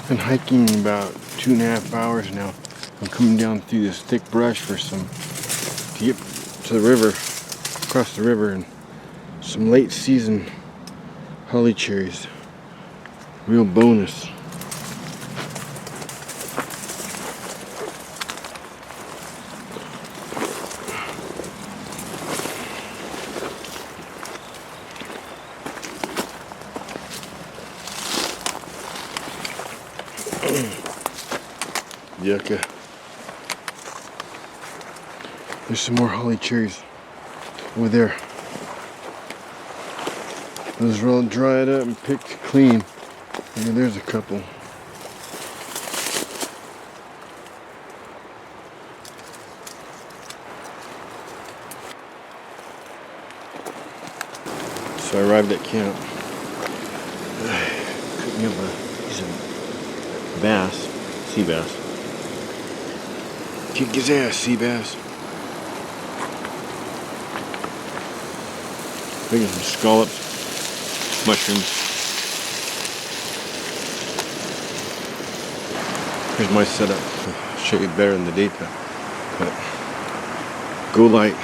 Been hiking about 2.5 hours now. I'm coming down through this thick brush for to get to the river, across the river, and some late season holly cherries. Real bonus. Yucca. There's some more holly cherries over there. Those are all dried up and picked clean. And there's a couple. So I arrived at camp. Cooking up a piece of bass, sea bass. Kick his ass, sea bass. Making some scallops, mushrooms. Here's my setup. I'll show you better in the daytime. But Go Light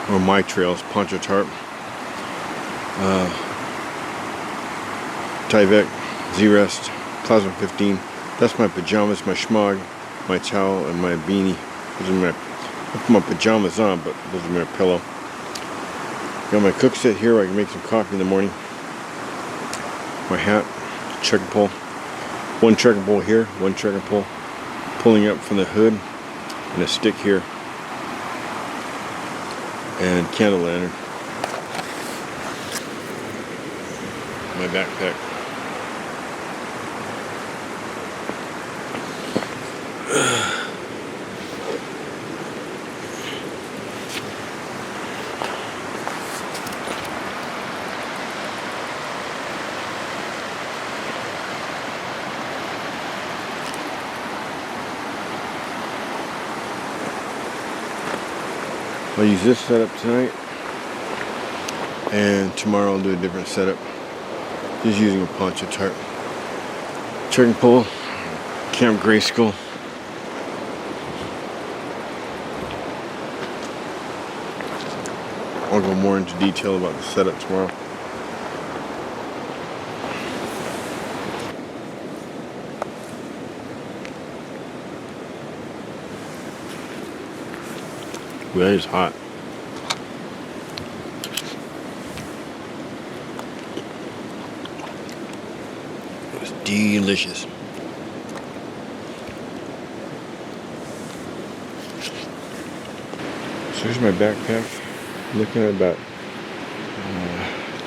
or My Trails, poncho tarp. Tyvek, Z-Rest, Plasma 15. That's my pajamas, my schmog, my towel, and my beanie. Those are I put my pajamas on, but those are my pillow. Got my cook set here where I can make some coffee in the morning. My hat, trekking pole. One trekking pole here, one trekking pole pulling up from the hood, and a stick here. And candle lantern. My backpack. I'll use this setup tonight, and tomorrow I'll do a different setup. Just using a poncho tarp. Trekking pole, Camp Grayskull. I'll go more into detail about the setup tomorrow. Ooh, that is hot. It's delicious. So here's my backpack. I'm looking at about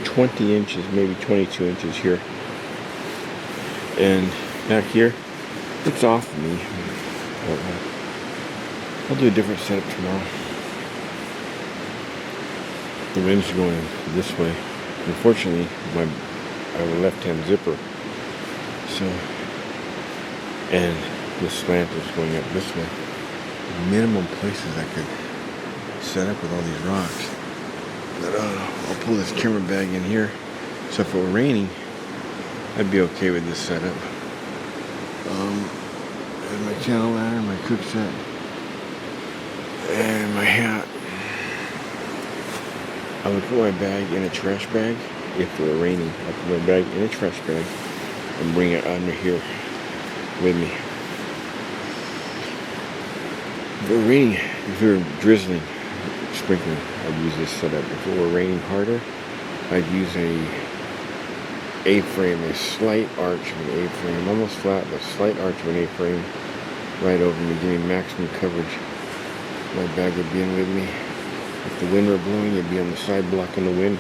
20 inches, maybe 22 inches here. And back here, it's off me. I'll do a different setup tomorrow. The wind's going this way. Unfortunately, I have a left-hand zipper. So, and the slant is going up this way. Minimum places I could set up with all these rocks. But I'll pull this camera bag in here. So if it were raining, I'd be okay with this setup. And my candle lantern, my cook set, and my hat. I would put my bag in a trash bag if it were raining. I'd put my bag in a trash bag and bring it under here with me. If it were raining, if it were drizzling, sprinkling, I'd use this setup. If it were raining harder, I'd use a A-frame, a slight arch of an A-frame, almost flat, but slight arch of an A-frame right over me, giving maximum coverage. My bag would be in with me. If the wind were blowing, it'd be on the side blocking the wind,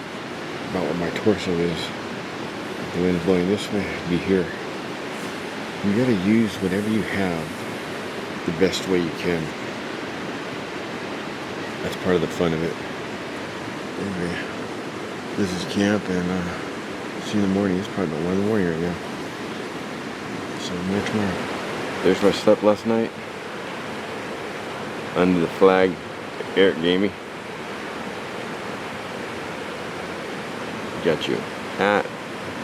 about where my torso is. If the wind's blowing this way, it'd be here. You gotta use whatever you have the best way you can. That's part of the fun of it. Anyway, this is camp, and see you in the morning. It's probably about 1 in the morning right now. So more tomorrow. There's where I slept last night. Under the flag Eric gave me. Got you hat,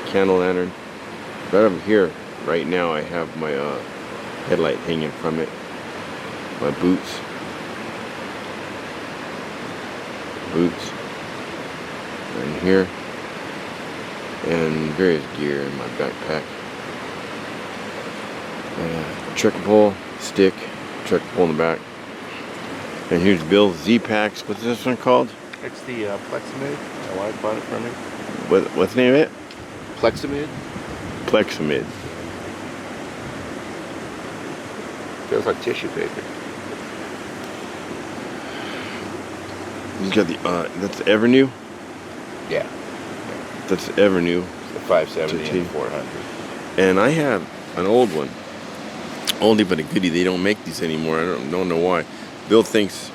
candle lantern. Right over here, Right now I have my headlight hanging from it. My boots. Right here. And various gear in my backpack. Trekking pole, stick, trekking pole in the back. And here's Bill's Z-Packs. What's this one called? It's the Plexamid. My wife bought it for me. What's the name of it? Plexamid. Plexamid. Feels like tissue paper. He's got the that's Evernew. Yeah. That's Evernew. It's the 570 and 400. And I have an old one. Oldie but a goodie. They don't make these anymore. I don't know why. Bill thinks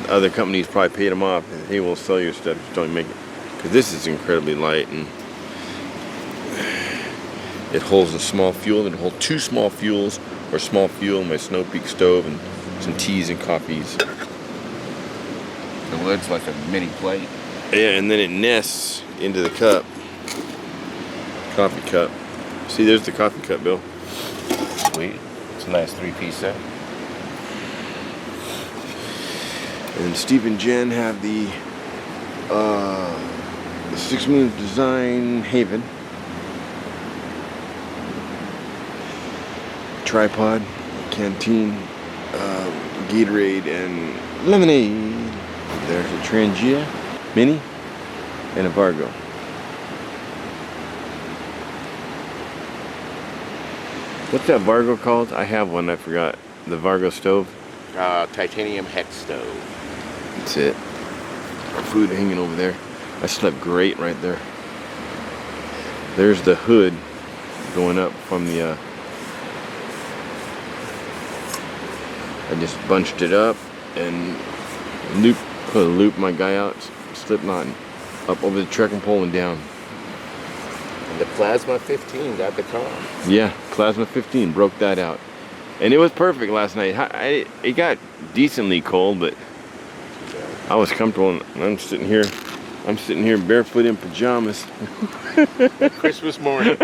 other companies probably paid him off. And he will sell your stuff. Just don't make it. Because this is incredibly light and it holds a small fuel. It holds 2 small fuels or small fuel, my Snow Peak stove, and some teas and coffees. The lid's like a mini plate. Yeah, and then it nests into the cup. Coffee cup. See, there's the coffee cup, Bill. Sweet. It's a nice 3-piece set. And Steve and Jen have the 6 Moons Design Haven. Tripod, canteen, Gatorade, and lemonade. There's a Trangia Mini and a Vargo. What's that Vargo called? I have one, I forgot. The Vargo stove? Titanium hex stove. That's it. Food hanging over there. I slept great right there. There's the hood going up from the I just bunched it up and put a loop my guy out, slip knot up over the trekking pole and down. And the Plasma 15 got the car. Yeah, Plasma 15 broke that out. And it was perfect last night. It got decently cold, but I was comfortable, and I'm sitting here barefoot in pajamas. Christmas morning.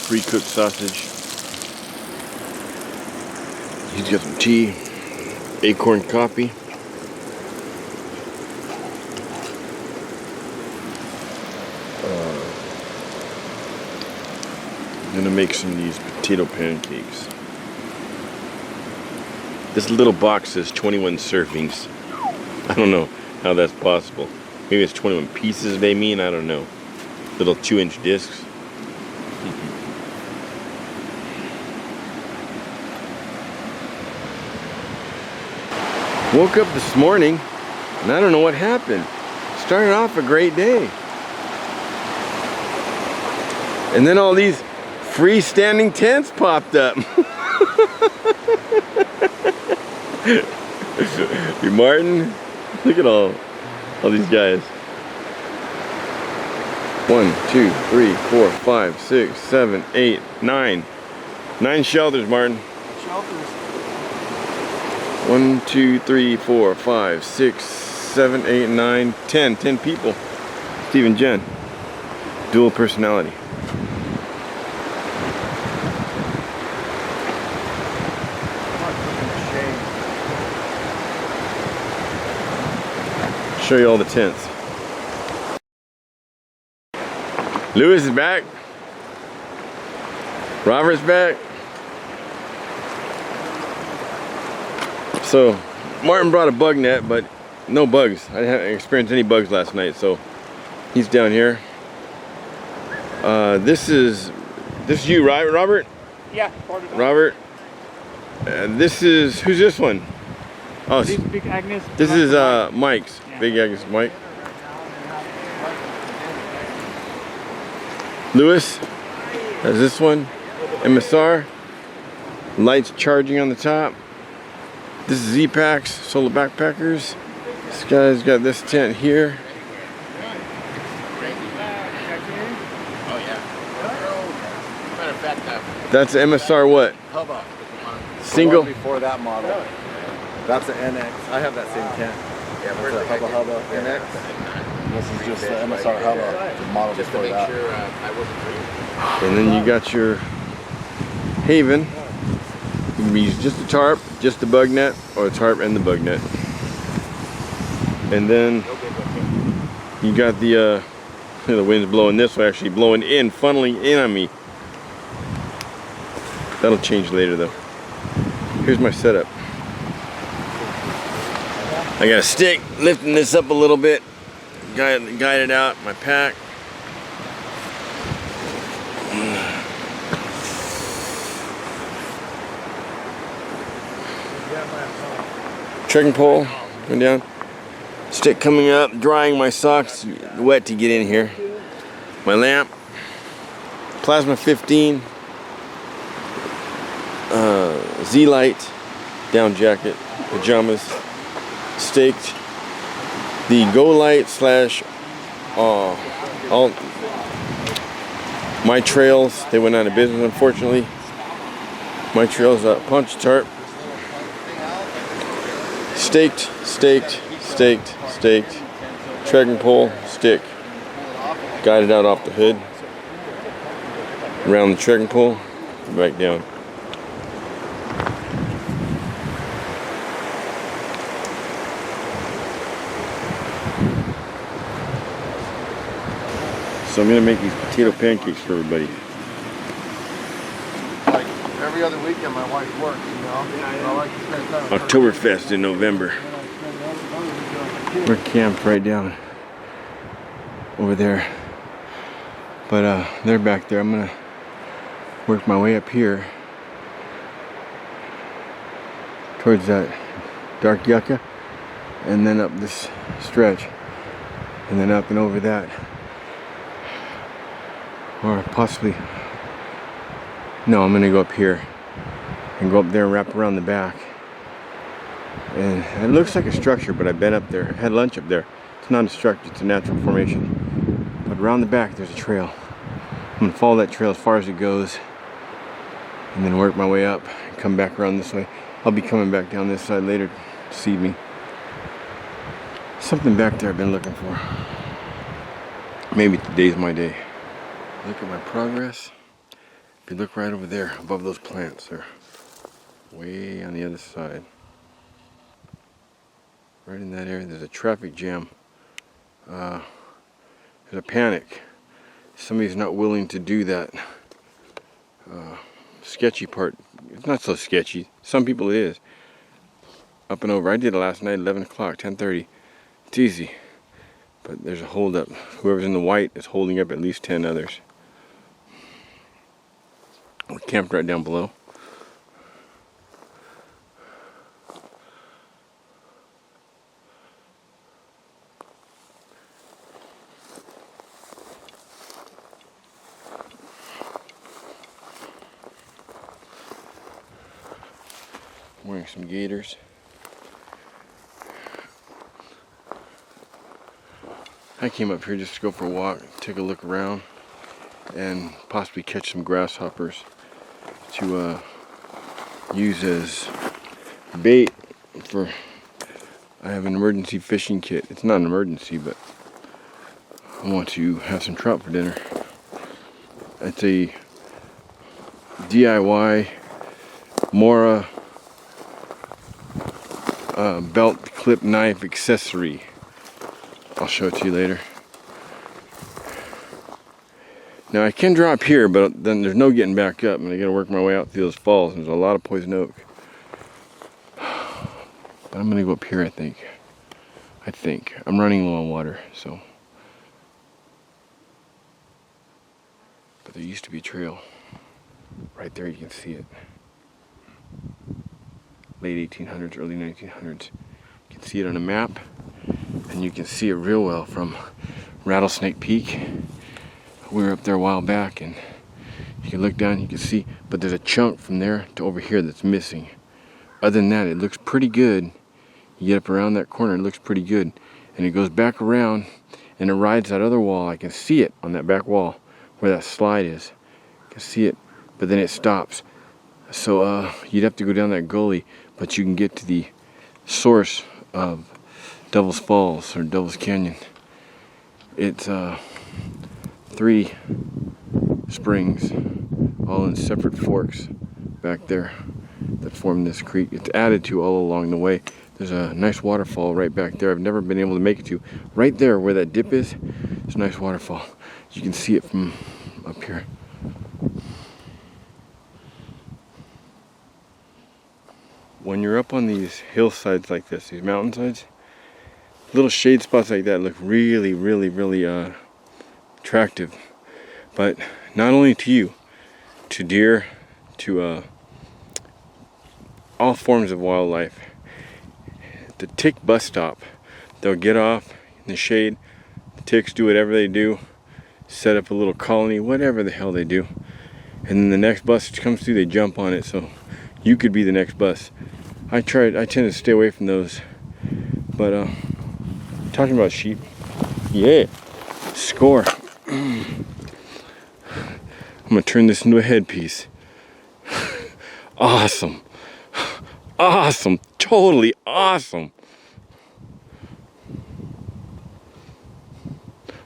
Pre-cooked sausage. He's got some tea, acorn coffee. I'm gonna make some of these potato pancakes. This little box says 21 servings. I don't know how that's possible. Maybe it's 21 pieces they mean, I don't know. Little 2-inch discs. Woke up this morning and I don't know what happened. Started off a great day. And then all these freestanding tents popped up. Hey Martin, look at all these guys. 1, 2, 3, 4, 5, 6, 7, 8, 9. 9 shelters, Martin. Shelters. 1, 2, 3, 4, 5, 6, 7, 8, 9, 10. 10 people. Steve and Jen. Dual personality. Show you all the tents. Lewis is back. Robert's back. So Martin brought a bug net, but no bugs. I didn't experience any bugs last night, so he's down here. This is you, right, Robert? Yeah, part of it. Robert. This is, who's this one? Oh, This is Big Agnes. this is Mike's. Yeah. Big Agnes Mike. Lewis has this one. MSR. Lights charging on the top. This is Z-Packs, Solar Backpackers. This guy's got this tent here. Oh yeah. Matter of fact, That's MSR what? Hubba. Single? Before that model. That's an NX. I have that same tent. Yeah, That's first a thing I Hubba did- Hubba yeah, NX. This is just the bed, MSR right, Hubba, yeah. the model Just to before make that. sure I wasn't dreaming. And then you got your Haven. You can use just the tarp, just the bug net, or a tarp and the bug net. And then No big one. you got the the wind's blowing this way, actually blowing in, funneling in on me. That'll change later though. Here's my setup. I got a stick, lifting this up a little bit, guide it out, my pack. Trekking pole, going down. Stick coming up, drying my socks, wet to get in here. My lamp, plasma 15, Z-light, down jacket, pajamas, staked. The Go Light slash My Trails, they went out of business unfortunately. My Trails punch tarp. Staked, trekking pole, stick. Guided out off the hood. Around the trekking pole, back down. So I'm gonna make these potato pancakes for everybody. Like every other weekend, my wife works, you know. I like to spend time with her. Oktoberfest in November. We're camped right down over there. But they're back there. I'm gonna work my way up here towards that dark yucca and then up this stretch and then up and over that. Or possibly, no, I'm gonna go up here and go up there and wrap around the back. And it looks like a structure, but I've been up there. I had lunch up there. It's not a structure, it's a natural formation. But around the back, there's a trail. I'm gonna follow that trail as far as it goes and then work my way up and come back around this way. I'll be coming back down this side later this evening. Something back there I've been looking for. Maybe today's my day. Look at my progress. If you look right over there, above those plants, they're way on the other side. Right in that area, there's a traffic jam. There's a panic. Somebody's not willing to do that sketchy part. It's not so sketchy. Some people it is. Up and over. I did it last night, 11 o'clock, 10:30. It's easy. But there's a hold up. Whoever's in the white is holding up at least 10 others. We're camped right down below. I'm wearing some gaiters. I came up here just to go for a walk, take a look around, and possibly catch some grasshoppers to use as bait for. I have an emergency fishing kit. It's not an emergency, but I want to have some trout for dinner. It's a DIY Mora belt clip knife accessory. I'll show it to you later. Now I can drop here, but then there's no getting back up, and I gotta work my way out through those falls. There's a lot of poison oak. But I'm gonna go up here, I think. I'm running low on water, so. But there used to be a trail. Right there, you can see it. Late 1800s, early 1900s. You can see it on a map, and you can see it real well from Rattlesnake Peak. We were up there a while back, and you can look down, you can see, but there's a chunk from there to over here that's missing. Other than that, it looks pretty good. You get up around that corner, it looks pretty good. And it goes back around, and it rides that other wall. I can see it on that back wall, where that slide is. I can see it, but then it stops. So you'd have to go down that gully, but you can get to the source of Devil's Falls or Devil's Canyon. It's 3 springs, all in separate forks back there that form this creek. It's added to all along the way. There's a nice waterfall right back there. I've never been able to make it to. Right there where that dip is, it's a nice waterfall. You can see it from up here. When you're up on these hillsides like this, these mountainsides, little shade spots like that look really, really, really attractive. But not only to you, to deer, to all forms of wildlife. The tick bus stop, they'll get off in the shade. The ticks do whatever they do, set up a little colony, whatever the hell they do. And then the next bus comes through, they jump on it. So you could be the next bus. I tend to stay away from those. But talking about sheep, yeah, score. I'm gonna turn this into a headpiece. Awesome. Awesome. Totally awesome.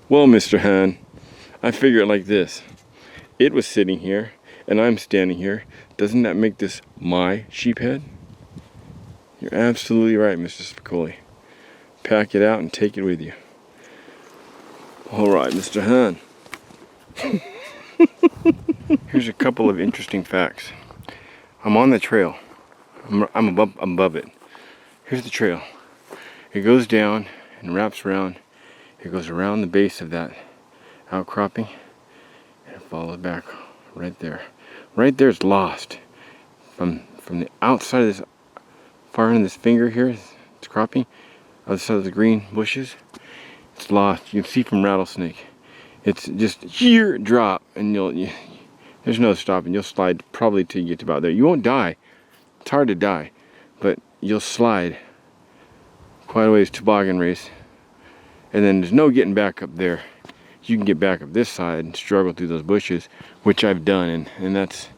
Well, Mr. Han, I figure it like this. It was sitting here, and I'm standing here. Doesn't that make this my sheep head? You're absolutely right, Mr. Spicoli. Pack it out and take it with you. All right, Mr. Han. Here's a couple of interesting facts. I'm on the trail. I'm above it. Here's the trail. It goes down and wraps around. It goes around the base of that outcropping and it follows back right there. Right there it's lost. From the outside of this, far end of this finger here, it's cropping, other side of the green bushes, it's lost. You can see from rattlesnake. It's just here drop and there's no stopping. You'll slide probably till you get to about there. You won't die. It's hard to die, but you'll slide quite a ways, toboggan race, and then there's no getting back up there. You can get back up this side and struggle through those bushes, which I've done, and that's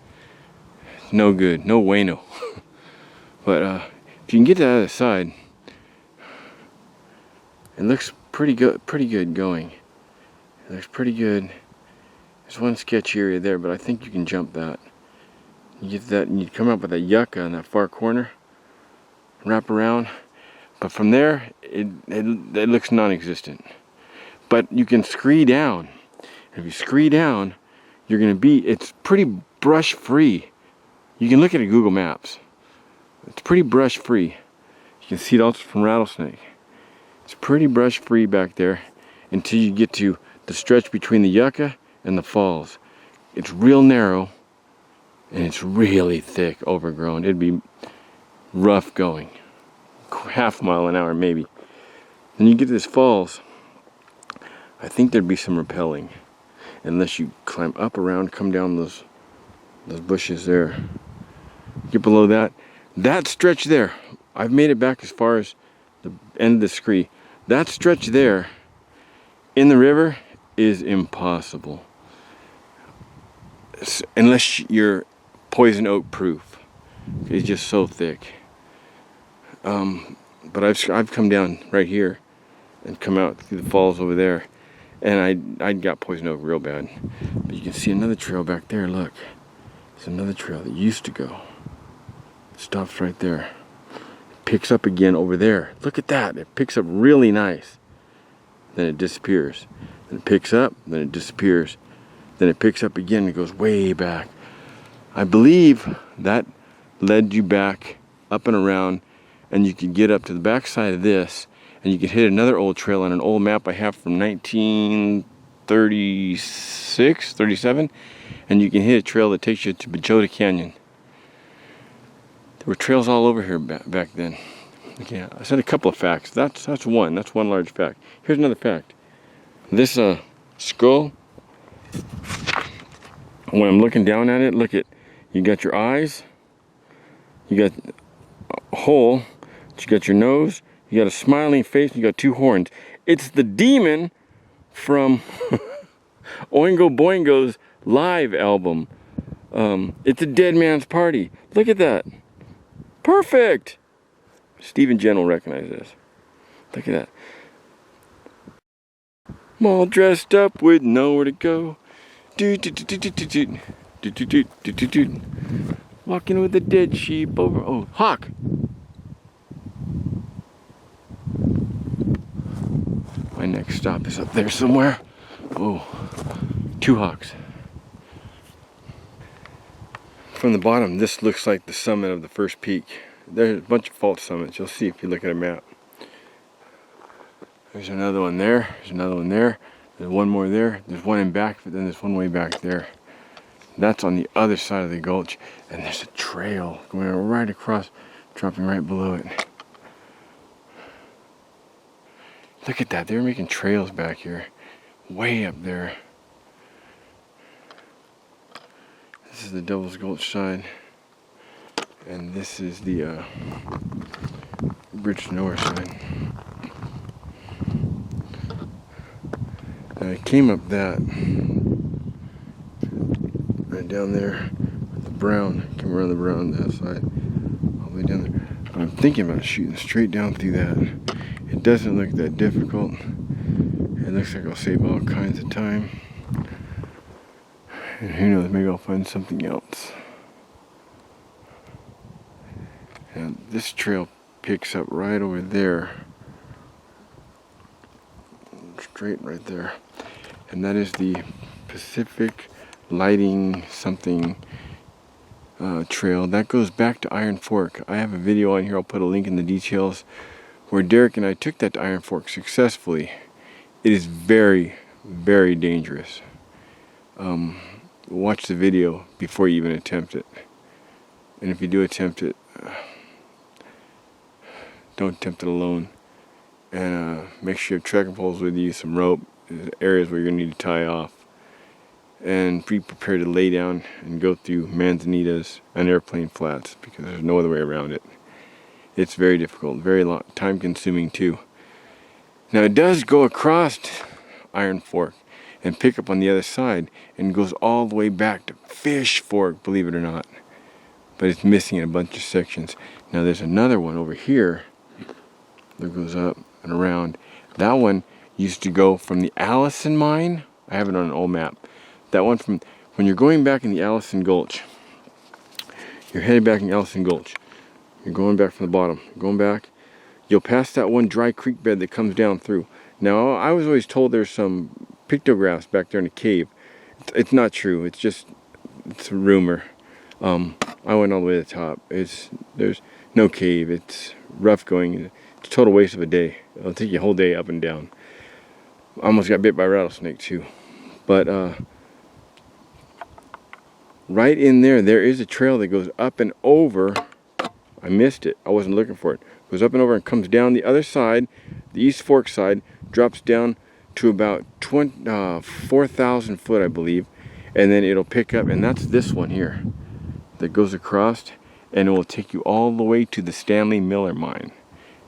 no good, no bueno. But if you can get to the other side, it looks pretty good going. It looks pretty good. There's one sketchy area there, but I think you can jump that. You get that, and you come up with that yucca in that far corner, wrap around. But from there, it looks non-existent. But you can scree down. If you scree down, you're gonna it's pretty brush free. You can look at it Google Maps. It's pretty brush free. You can see it also from rattlesnake. It's pretty brush free back there until you get to the stretch between the yucca and the falls. It's real narrow. And it's really thick, overgrown. It'd be rough going. Half mile an hour, maybe. Then you get to this falls. I think there'd be some rappelling. Unless you climb up around, come down those bushes there. Get below that. That stretch there, I've made it back as far as the end of the scree. That stretch there, in the river, is impossible. Unless you're poison oak proof. It's just so thick. But I've come down right here and come out through the falls over there, and I got poison oak real bad. But you can see another trail back there. Look, it's another trail that used to go. It stops right there. It picks up again over there. Look at that. It picks up really nice. Then it disappears. Then it picks up. Then it disappears. Then it picks up again. It goes way back. I believe that led you back up and around, and you could get up to the back side of this, and you could hit another old trail on an old map I have from 1936, 37, and you can hit a trail that takes you to Bajota Canyon. There were trails all over here back then. Okay, I said a couple of facts. That's one. That's one large fact. Here's another fact. This skull, when I'm looking down at it, look at, you got your eyes, you got a hole, you got your nose, you got a smiling face, you got 2 horns. It's the demon from Oingo Boingo's live album. It's a Dead Man's Party. Look at that. Perfect. Stephen Jen will recognize this. Look at that. I'm all dressed up with nowhere to go. Walking with a dead sheep over. Oh, hawk! My next stop is up there somewhere. Oh, 2 hawks. From the bottom, this looks like the summit of the first peak. There's a bunch of fault summits. You'll see if you look at a map. There's another one there. There's another one there. There's one more there. There's one in back, but then there's one way back there. That's on the other side of the gulch. And there's a trail going right across, dropping right below it. Look at that. They're making trails back here. Way up there. This is the Devil's Gulch side. And this is the Bridge to Nowhere side. And I came up that right down there with the brown, came around the brown that side, all the way down there. But I'm thinking about shooting straight down through that. It doesn't look that difficult. It looks like I'll save all kinds of time. And who knows, maybe I'll find something else. And this trail picks up right over there. Straight right there. And that is the Pacific Lighting something trail. That goes back to Iron Fork. I have a video on here, I'll put a link in the details, where Derek and I took that to Iron Fork successfully. It is very, very dangerous. Watch the video before you even attempt it. And if you do attempt it, don't attempt it alone. And make sure you have trekking poles with you, some rope, areas where you're going to need to tie off. And be prepared to lay down and go through manzanitas and airplane flats, because there's no other way around it. It's very difficult, very long, time consuming too. Now it does go across Iron Fork and pick up on the other side and goes all the way back to Fish Fork, believe it or not. But it's missing in a bunch of sections. Now there's another one over here that goes up and around. That one used to go from the Allison mine. I have it on an old map. That one from, when you're going back in the Allison Gulch, you're headed back in Allison Gulch. You're going back from the bottom, going back. You'll pass that one dry creek bed that comes down through. Now, I was always told there's some pictographs back there in a cave. It's not true. It's a rumor. I went all the way to the top. There's no cave. It's rough going. It's a total waste of a day. It'll take you a whole day up and down. I almost got bit by a rattlesnake too. But right in there is a trail that goes up and over. I missed it. I wasn't looking for it. It goes up and over and comes down the other side, the East Fork side, drops down to about 4,000 foot, I believe. And then it'll pick up, and that's this one here that goes across, and it will take you all the way to the Stanley Miller mine.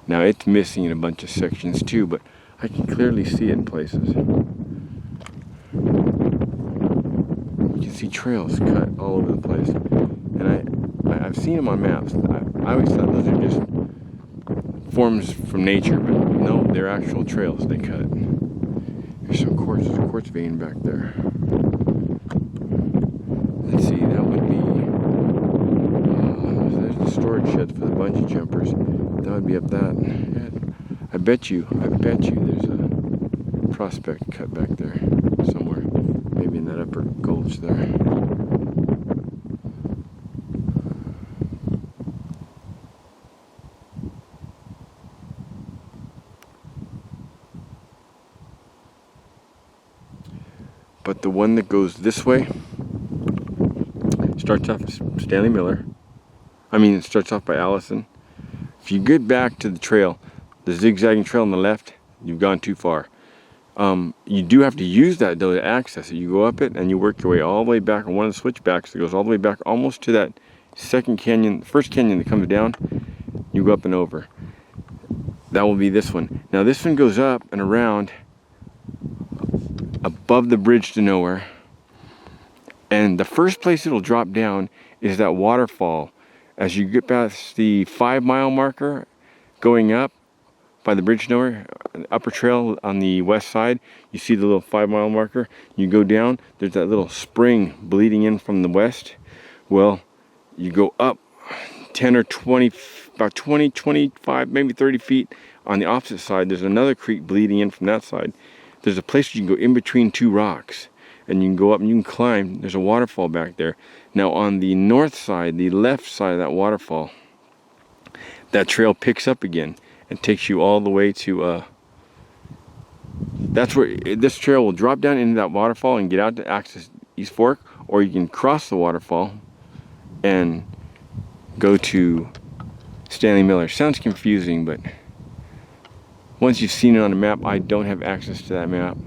Now it's missing in a bunch of sections too, but I can clearly see it in places. You can see trails cut all over the place. And I've seen them on maps. I always thought those are just forms from nature, but no, they're actual trails they cut. There's some quartz, there's a quartz vein back there. Let's see, that would be, there's the storage sheds for the bungee jumpers. That would be up that. Yeah, I bet you there's a prospect cut back there somewhere. Maybe in that upper gulch there. But the one that goes this way starts off at Stanley Miller. It starts off by Allison. If you get back to the trail, the zigzagging trail on the left, you've gone too far. You do have to use that though to access it. You go up it and you work your way all the way back on one of the switchbacks that goes all the way back almost to that second canyon, first canyon that comes down. You go up and over. That will be this one. Now this one goes up and around above the Bridge to Nowhere. And the first place it'll drop down is that waterfall. As you get past the 5 mile marker going up, by the bridge nowhere, upper trail on the west side. You see the little 5-mile marker. You go down, there's that little spring bleeding in from the west. Well, you go up 10 or 20, about 20, 25, maybe 30 feet on the opposite side. There's another creek bleeding in from that side. There's a place you can go in between two rocks, and you can go up and you can climb. There's a waterfall back there. Now on the north side, the left side of that waterfall, that trail picks up again and takes you all the way to that's where this trail will drop down into that waterfall and get out to access East Fork, or you can cross the waterfall and go to Stanley Miller. Sounds confusing, but once you've seen it on the map, I don't have access to that map,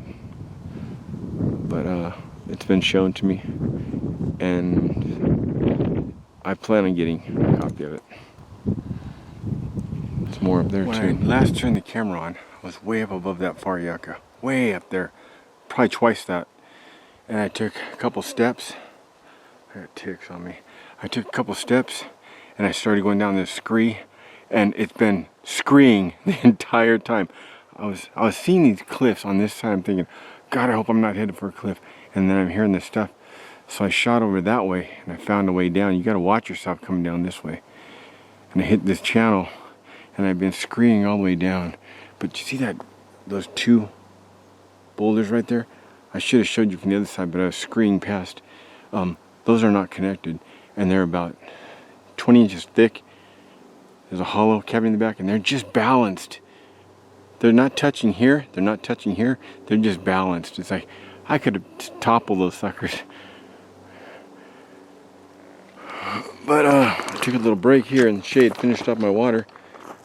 but it's been shown to me, and I plan on getting a copy of it. There's more up there too. When I last turned the camera on, I was way up above that far yucca, way up there, probably twice that, and I took a couple steps. I got ticks on me. I took a couple steps and I started going down this scree, and it's been screeing the entire time. I was seeing these cliffs on this side. I'm thinking, God, I hope I'm not headed for a cliff. And then I'm hearing this stuff. So I shot over that way and I found a way down. You got to watch yourself coming down this way. And I hit this channel and I've been screeing all the way down. But you see that, those two boulders right there? I should have showed you from the other side, but I was screeing past. Those are not connected, and they're about 20 inches thick. There's a hollow cavity in the back, and they're just balanced. They're not touching here, they're not touching here, they're just balanced. It's like, I could have toppled those suckers. But I took a little break here in the shade, finished up my water.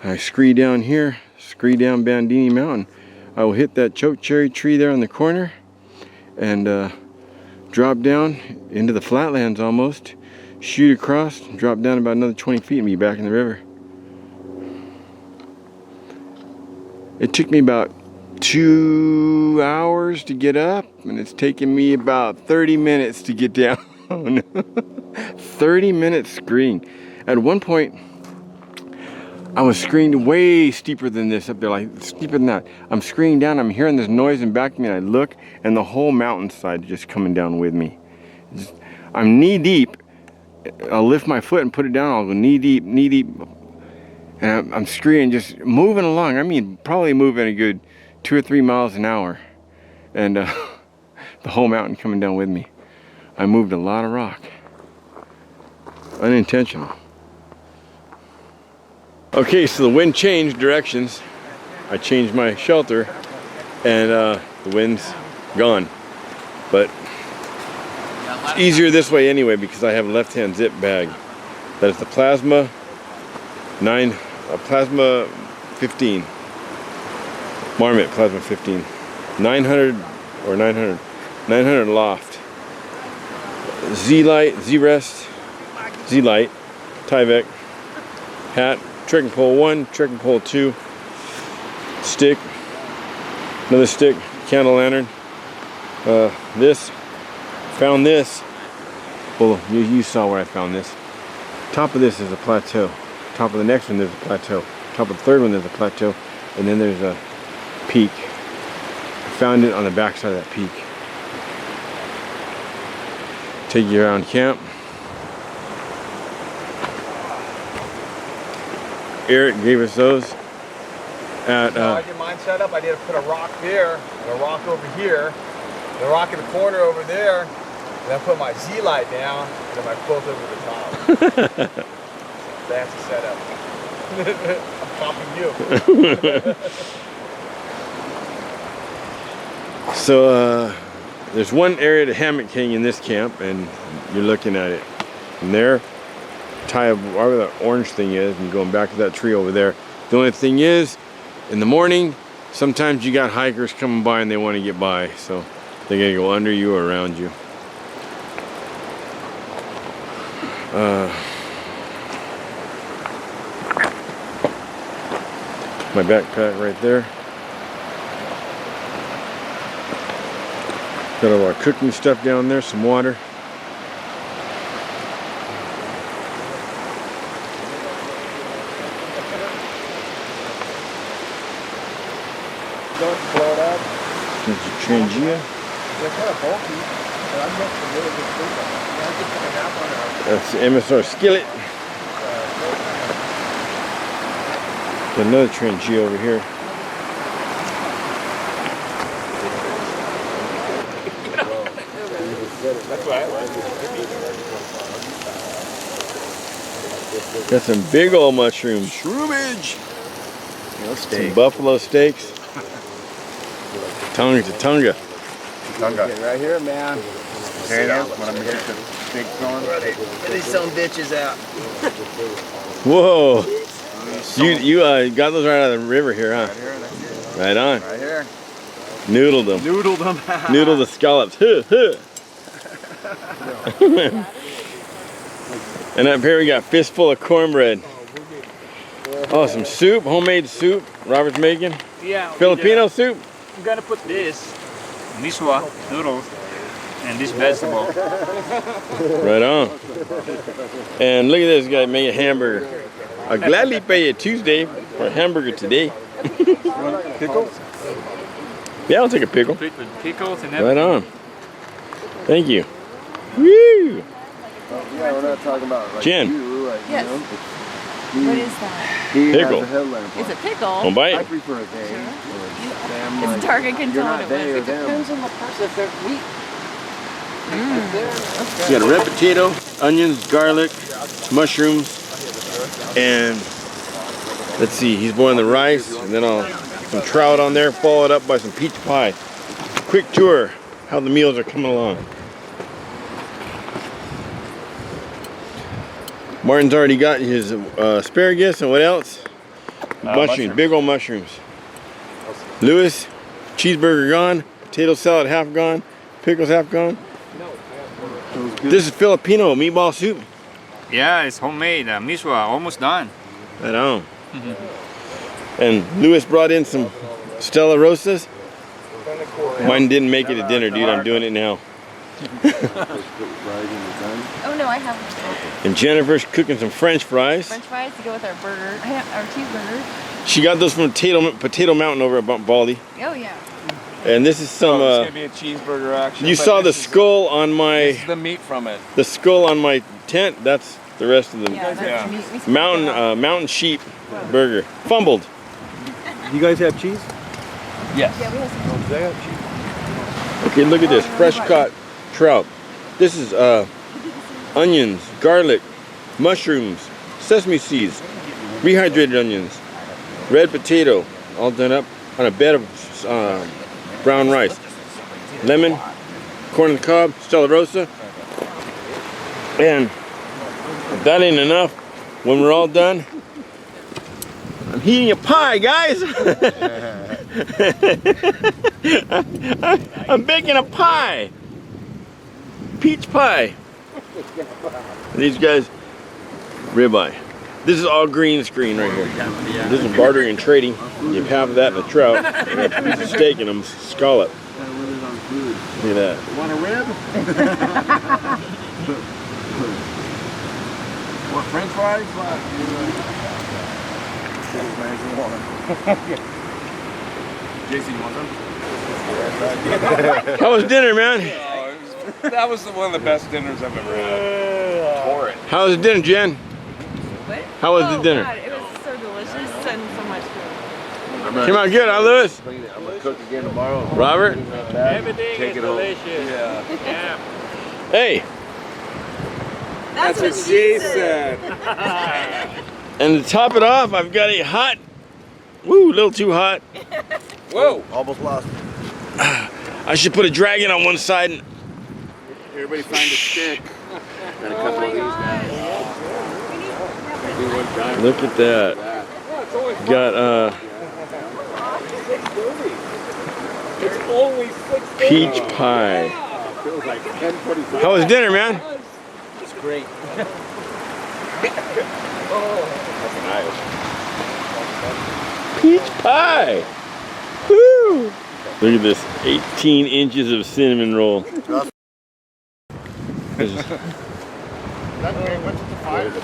I scree down here, scree down Bandini Mountain. I will hit that chokecherry tree there on the corner and drop down into the flatlands almost, shoot across, drop down about another 20 feet and be back in the river. It took me about 2 hours to get up, and it's taken me about 30 minutes to get down. 30 minutes screeing. At one point, I was screeing way steeper than this up there, like steeper than that. I'm screeing down, I'm hearing this noise in back of me, and I look, and the whole mountainside just coming down with me. I'm knee deep. I'll lift my foot and put it down, I'll go knee deep, and I'm screaming, just moving along. I mean, probably moving a good 2 or 3 miles an hour, and the whole mountain coming down with me. I moved a lot of rock, unintentional. Okay, so the wind changed directions. I changed my shelter, and the wind's gone. But it's easier this way anyway because I have a left-hand zip bag. That is the Plasma 15. Marmot Plasma 15. 900 loft. Z-Light, Z-Rest, Z-Light, Tyvek, hat, trekking pole 1, trekking pole 2, stick, another stick, candle lantern, found this, well, you saw where I found this. Top of this is a plateau, top of the next one there's a plateau, top of the third one there's a plateau, and then there's a peak. I found it on the back side of that peak. Take you around camp. Eric gave us those at I did mine set up. I did put a rock there and a rock over here, and a rock in the corner over there, and I put my Z-Light down and then my quilt over the top. Fancy setup. I'm copying you. So there's one area to hammock hang in this camp, and you're looking at it. And there, tie up wherever that orange thing is, and going back to that tree over there. The only thing is, in the morning, sometimes you got hikers coming by and they want to get by, so they gotta go under you or around you. My backpack right there. Got all our cooking stuff down there, some water. don't blow it up. There's a Trangia. They're kind of bulky, but I'm getting some really good food on it. I just took a nap on it. That's the MSR skillet. Got another Trangia over here. That's what I like. Got some big old mushrooms. Shroomage. Some buffalo steaks. Tongue to Tonga. Tonga. Right here, man. There it is. When I'm getting the big corn. Where are these some bitches at? Whoa. You got those right out of the river here, huh? Right here. That's it. Right on. Right here. Noodled them. Noodled them. Noodle the scallops. Huh, huh. And up here we got fistful of cornbread. Oh, some soup, homemade soup. Robert's making. Yeah. Filipino soup. I'm gonna put this miswa noodles and this vegetable. Right on. And look at this guy making a hamburger. I'll gladly pay you Tuesday for a hamburger today. Pickles? Yeah, I'll take a pickle. With pickles and Right everything. on. Thank you. Woo! Yeah, we're not talking about like Jen. you, like, Yes. you know. What is that? He Pickle. has a headlamp on. It's a pickle. Don't bite I it. prefer a they. Them, It's dark, I can you're tell not what it they or was. them. on the person if they're meat. You got a red potato, onions, garlic, mushrooms, and let's see, he's boiling the rice, and then I'll some trout on there, followed up by some peach pie. Quick tour, how the meals are coming along. Martin's already got his asparagus, and what else? Mushrooms, big old mushrooms. Lewis, cheeseburger gone, potato salad half gone, pickles half gone. This is Filipino meatball soup. Yeah, it's homemade miswa, almost done. Right on. And Lewis brought in some Stella Rosas. Mine didn't make it to dinner, dude. I'm doing it now. Oh no, I have And Jennifer's cooking some French fries. French fries to go with our burger, our cheeseburger. She got those from Potato Mountain over at Baldy. Oh yeah. And this is some. It's gonna be a cheeseburger action. You but saw the this is- skull on my. This is the meat from it. The skull on my tent. That's the rest of the Yeah, that's Yeah. meat. We split it up. mountain sheep burger. Fumbled. You guys have cheese? Yes. Yeah, we have some. They have cheese. Okay, look at this fresh caught trout. This is onions, garlic, mushrooms, sesame seeds, rehydrated onions, red potato, all done up on a bed of brown rice, lemon, corn on the cob, Stella Rosa, and if that ain't enough, when we're all done, I'm heating a pie, guys. I'm baking a pie. Peach pie. These guys, ribeye. This is all green screen right here. This is bartering and trading. You have half of that and a trout, and a piece of steak and a scallop. Look at that. Want a rib? What, French fries? Jason, you want them? How was dinner, man? That was one of the best dinners I've ever had. Torrid. How was the dinner, Jen? What? How was the dinner? God, it was so delicious and so much food. Came out good, huh, Lewis? I'm gonna cook again tomorrow. Robert? Everything Take is it home. delicious. Yeah. Hey, That's what she said. and to top it off, I've got a hot, woo, a little too hot. Whoa! Almost lost. I should put a dragon on one side and Everybody find a stick. Got a couple of these guys. look at that. Got peach pie. Feels like 10:45. How was dinner, man? It's great. Peach pie. Woo! Look at this 18 inches of cinnamon roll. The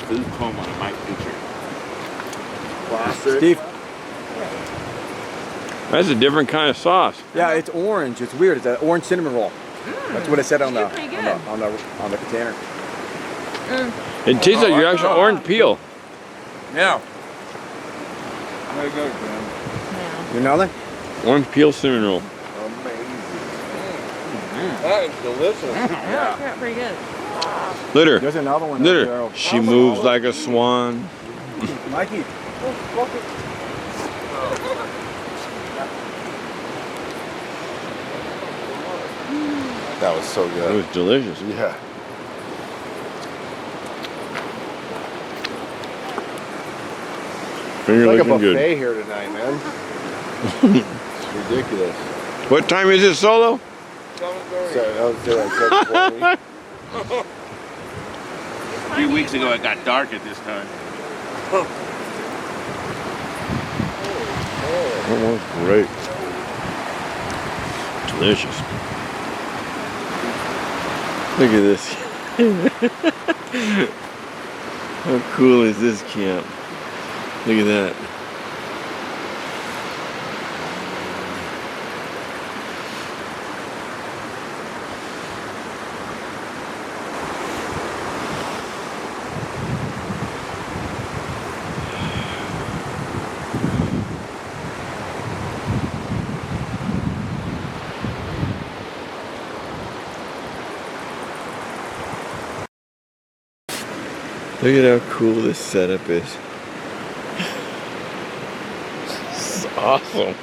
food coma on my picture. Steve. That's a different kind of sauce. Yeah, it's orange. It's weird. It's an orange cinnamon roll. That's what it said on the Pretty good. on the container. It tastes like your actual orange peel. Yeah. Very good, man. Yeah. You know that? Orange peel cinnamon roll. That is delicious. Yeah, it turned out pretty good. Litter. There's another one. Litter. She moves like a swan. Mikey. That was so It good. was delicious. Yeah. Finger It's like a looking buffet good. here tonight, man. It's ridiculous. What time is it, Solo? So, that was like 7:20. A few weeks ago, it got dark at this time. That was great. Delicious. Look at this. How cool is this camp? Look at that. Look at how cool this setup is. This is awesome.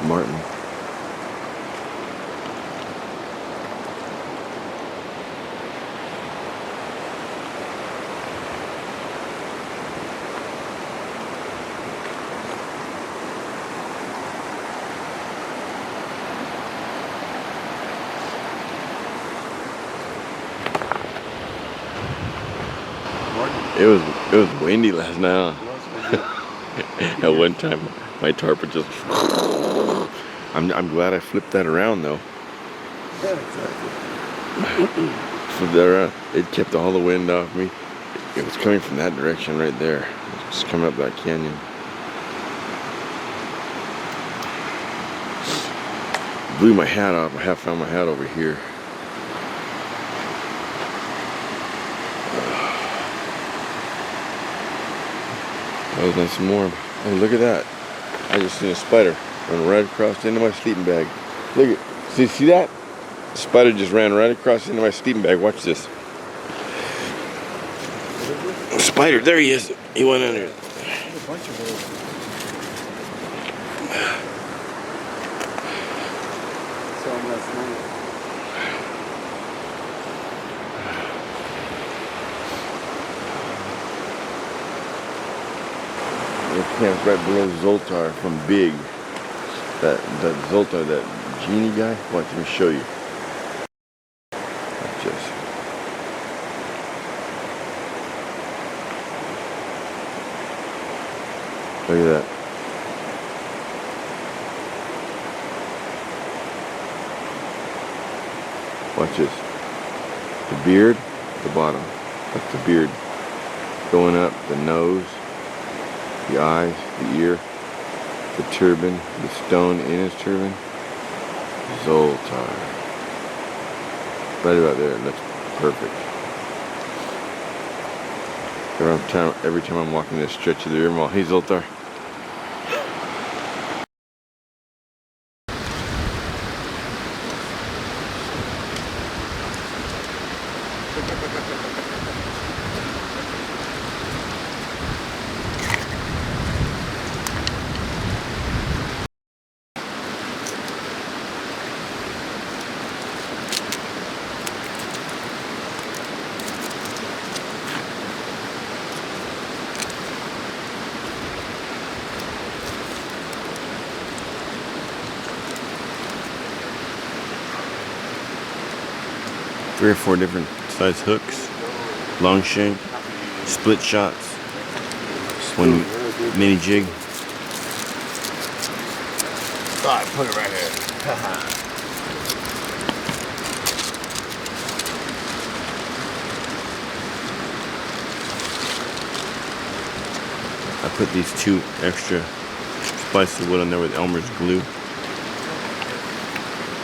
Martin. It was windy last night. Huh? At one time, my tarp would just. I'm glad I flipped that around though. Flipped that around. It kept all the wind off me. It was coming from that direction right there. Just coming up that canyon. Blew my hat off. I found my hat over here. That was nice and warm. Oh, look at that. I just seen a spider run right across into my sleeping bag. Look at, see that? The spider just ran right across into my sleeping bag. Watch this. Spider, there he is. He went under it. It camps right below Zoltar from Big. That Zoltar, that genie guy. Watch, let me show you. Watch this. Look at that. Watch this. The beard, the bottom. That's the beard. Going up, the nose, the eyes, the ear, the turban, the stone in his turban. Zoltar. Right about there. It looks perfect. Every time I'm walking this stretch of the river, I'm all, hey Zoltar. Three or four different size hooks, long shank, split shots, just one mini jig. Alright, put it right here. I put these 2 extra slices of wood on there with Elmer's glue.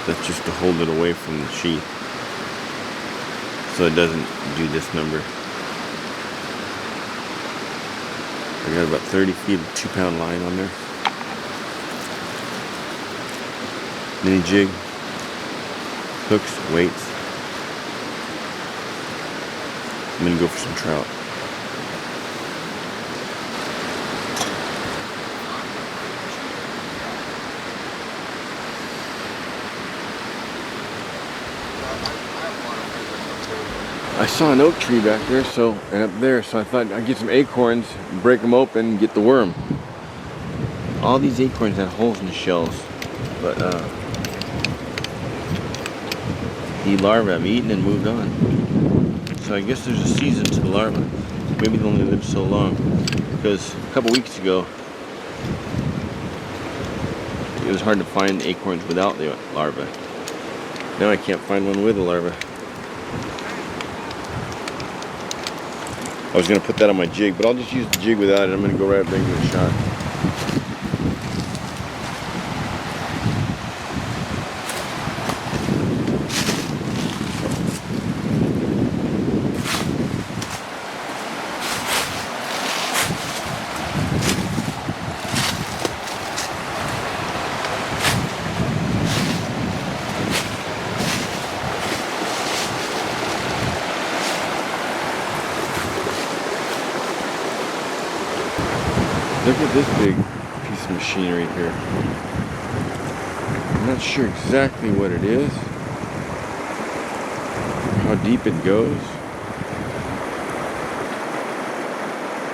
That's just to hold it away from the sheath, so it doesn't do this number. I got about 30 feet of 2-pound line on there. Mini jig, hooks, weights. I'm gonna go for some trout. I saw an oak tree back there, and up there, so I thought I'd get some acorns, break them open, and get the worm. All these acorns had holes in the shells, but the larvae have eaten and moved on. So I guess there's a season to the larvae. Maybe they only live so long, because a couple weeks ago, it was hard to find acorns without the larvae. Now I can't find one with a larva. I was going to put that on my jig, but I'll just use the jig without it. I'm going to go right up there and give it a shot. Look at this big piece of machinery here. I'm not sure exactly what it is, how deep it goes,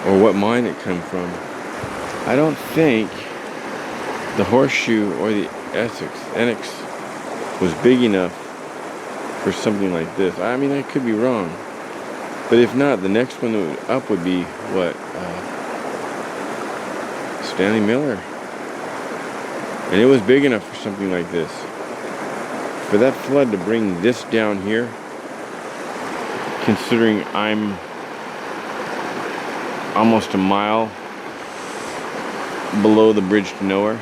or what mine it come from. I don't think the horseshoe or the Enix was big enough for something like this. I mean, I could be wrong, but if not, the next one up would be what? Stanley Miller. And it was big enough for something like this. For that flood to bring this down here, considering I'm almost a mile below the bridge to nowhere,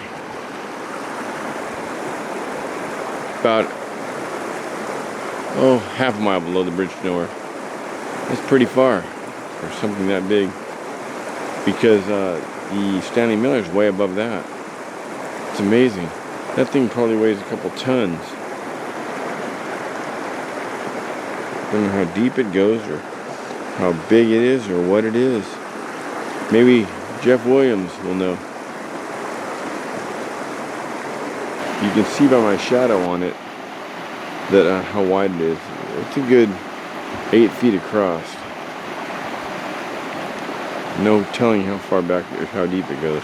about half a mile below the bridge to nowhere. That's pretty far for something that big, because the Stanley Miller is way above that. It's amazing. That thing probably weighs a couple tons. Don't know how deep it goes or how big it is or what it is. Maybe Jeff Williams will know. You can see by my shadow on it that how wide it is. It's a good 8 feet across. No telling how far back or how deep it goes.